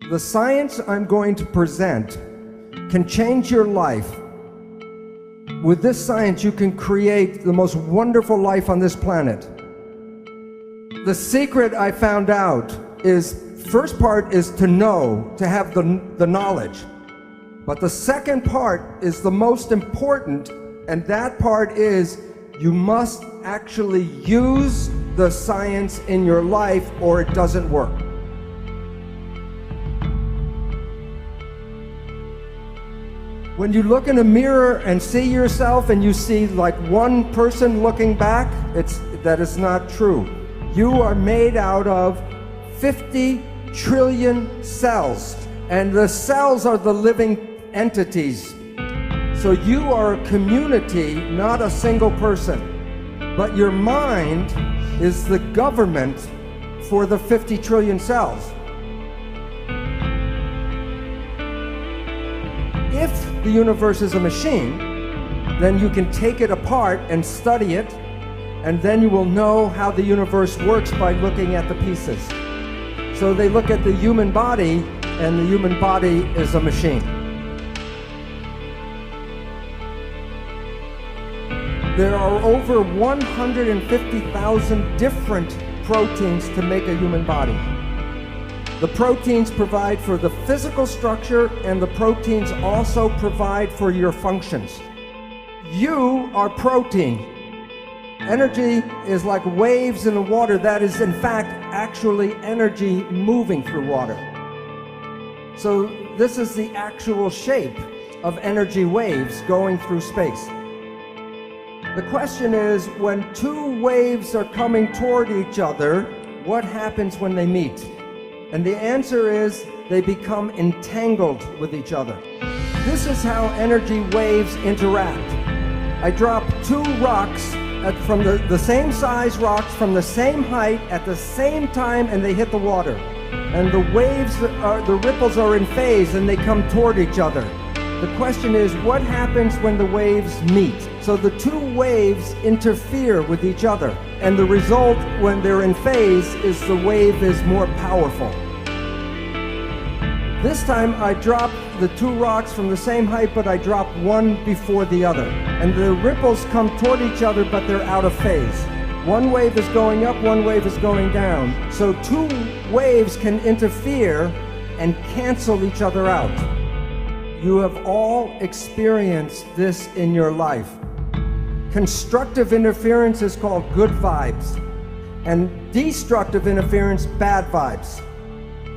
The science I'm going to present can change your life. With this science, you can create the most wonderful life on this planet. The secret I found out is, first part is to know, to have the knowledge. But the second part is the most important, and that part is you must actually use the science in your life or it doesn't work. When you look in a mirror and see yourself and you see like one person looking back, that is not true. You are made out of 50 trillion cells, and the cells are the living entities. So you are a community, not a single person. But your mind is the government for the 50 trillion cells. If the universe is a machine, then you can take it apart and study it, and then you will know how the universe works by looking at the pieces. So they look at the human body, and the human body is a machine. There are over 150,000 different proteins to make a human body. The proteins provide for the physical structure, and the proteins also provide for your functions. You are protein. Energy is like waves in the water. That is, in fact, actually energy moving through water. So this is the actual shape of energy waves going through space. The question is, when two waves are coming toward each other, what happens when they meet? And the answer is they become entangled with each other. This is how energy waves interact. I drop two rocks from the same size rocks from the same height at the same time, and they hit the water. And the waves, the ripples are in phase and they come toward each other. The question is, what happens when the waves meet? So the two waves interfere with each other, and the result when they're in phase is the wave is more powerful. This time I drop the two rocks from the same height, but I drop one before the other. And the ripples come toward each other, but they're out of phase. One wave is going up, one wave is going down. So two waves can interfere and cancel each other out. You have all experienced this in your life. Constructive interference is called good vibes, and destructive interference, bad vibes.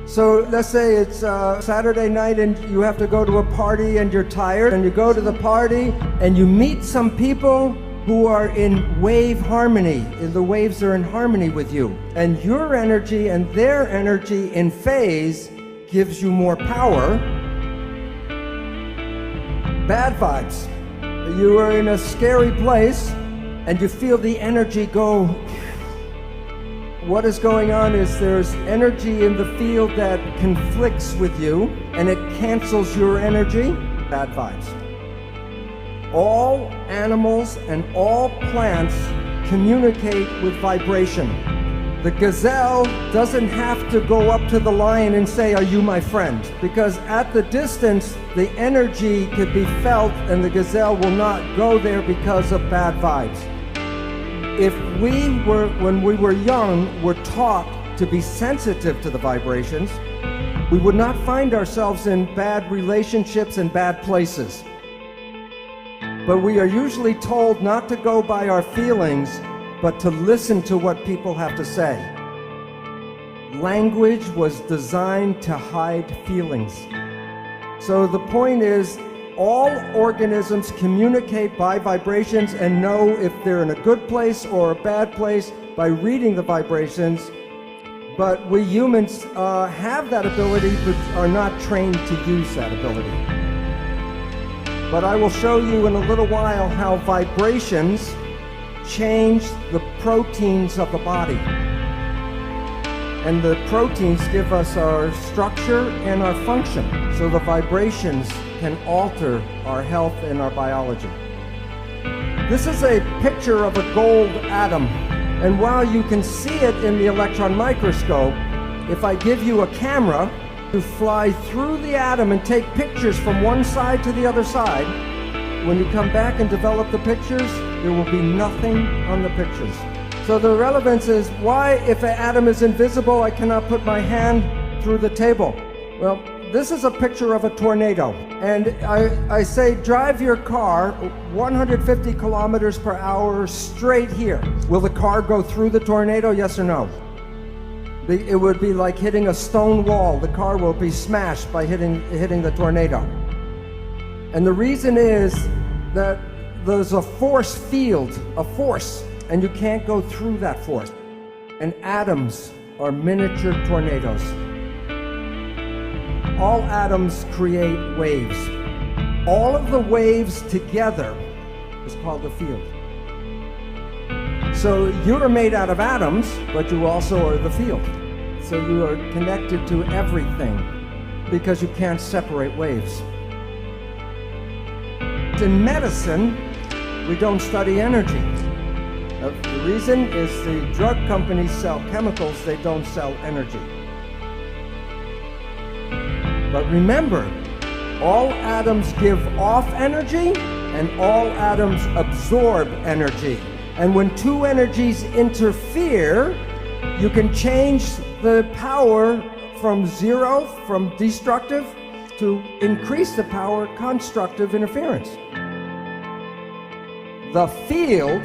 So let's say it's Saturday night and you have to go to a party and you're tired, and you go to the party and you meet some people who are in wave harmony. The waves are in harmony with you, and your energy and their energy in phase gives you more power. Bad vibes. You are in a scary place and you feel the energy go. What is going on is there's energy in the field that conflicts with you and it cancels your energy. Bad vibes. All animals and all plants communicate with vibration. The gazelle doesn't have to go up to the lion and say, "Are you my friend?" Because at the distance, the energy could be felt and the gazelle will not go there because of bad vibes. If when we were young, were taught to be sensitive to the vibrations, we would not find ourselves in bad relationships and bad places. But we are usually told not to go by our feelings, but to listen to what people have to say. Language was designed to hide feelings. So the point is, all organisms communicate by vibrations and know if they're in a good place or a bad place by reading the vibrations. But we humans have that ability, but are not trained to use that ability. But I will show you in a little while how vibrations change the proteins of the body. And the proteins give us our structure and our function. So the vibrations can alter our health and our biology. This is a picture of a gold atom. And while you can see it in the electron microscope, if I give you a camera to fly through the atom and take pictures from one side to the other side. When you come back and develop the pictures, there will be nothing on the pictures. So the relevance is, why, if an atom is invisible, I cannot put my hand through the table? Well, this is a picture of a tornado. And I say, drive your car 150 kilometers per hour straight here. Will the car go through the tornado, yes or no? It would be like hitting a stone wall. The car will be smashed by hitting the tornado. And the reason is that there's a force field, a force, and you can't go through that force. And atoms are miniature tornadoes. All atoms create waves. All of the waves together is called the field. So you're made out of atoms, but you also are the field. So you are connected to everything because you can't separate waves. In medicine, we don't study energy. The reason is the drug companies sell chemicals, they don't sell energy. But remember, all atoms give off energy and all atoms absorb energy. And when two energies interfere, you can change the power from zero, from destructive, to increase the power, constructive interference. The field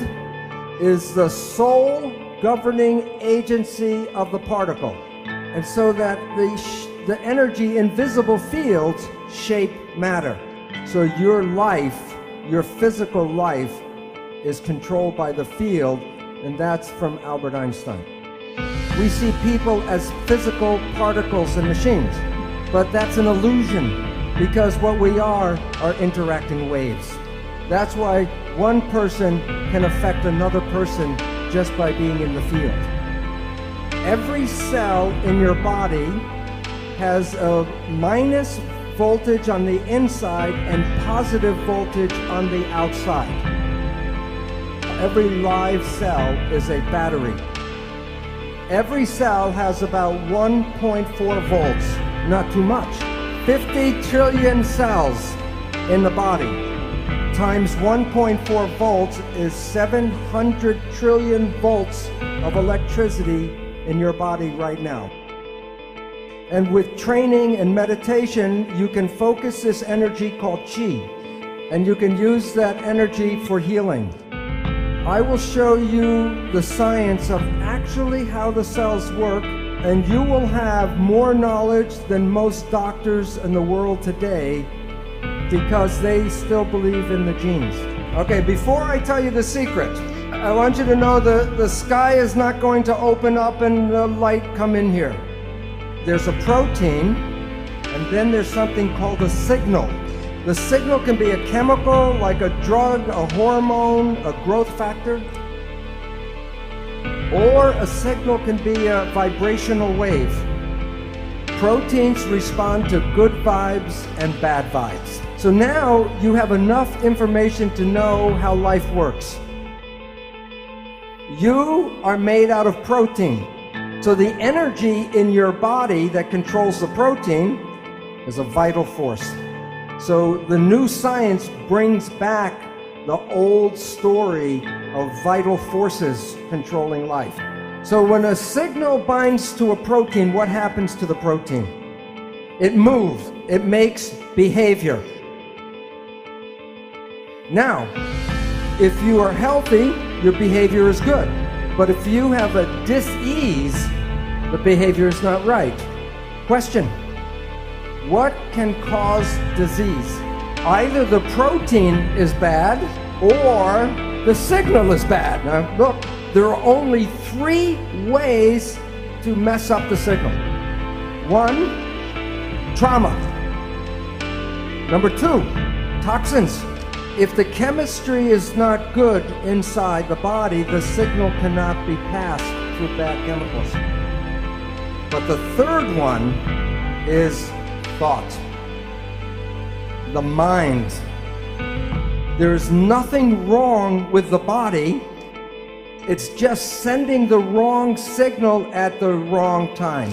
is the sole governing agency of the particle. And so that the energy in visible fields shape matter. So your life, your physical life, is controlled by the field, and that's from Albert Einstein. We see people as physical particles and machines, but that's an illusion, because what we are interacting waves. That's why one person can affect another person just by being in the field. Every cell in your body has a minus voltage on the inside and positive voltage on the outside. Every live cell is a battery. Every cell has about 1.4 volts, not too much. 50 trillion cells in the body times 1.4 volts is 700 trillion volts of electricity in your body right now. And with training and meditation, you can focus this energy called Qi, and you can use that energy for healing. I will show you the science of actually how the cells work, and you will have more knowledge than most doctors in the world today, because they still believe in the genes. Okay, before I tell you the secret, I want you to know the sky is not going to open up and the light come in here. There's a protein, and then there's something called a signal. The signal can be a chemical, like a drug, a hormone, a growth factor, or a signal can be a vibrational wave. Proteins respond to good vibes and bad vibes. So now you have enough information to know how life works. You are made out of protein. So the energy in your body that controls the protein is a vital force. So the new science brings back the old story of vital forces controlling life. So when a signal binds to a protein, what happens to the protein? It moves. It makes behavior. Now, if you are healthy, your behavior is good. But if you have a dis-ease, the behavior is not right. Question: what can cause disease? Either the protein is bad or the signal is bad. Now, look, there are only 3 ways to mess up the signal. 1, trauma. Number 2, toxins. If the chemistry is not good inside the body, the signal cannot be passed through bad chemicals. But the third one is thought. The mind. There is nothing wrong with the body. It's just sending the wrong signal at the wrong time.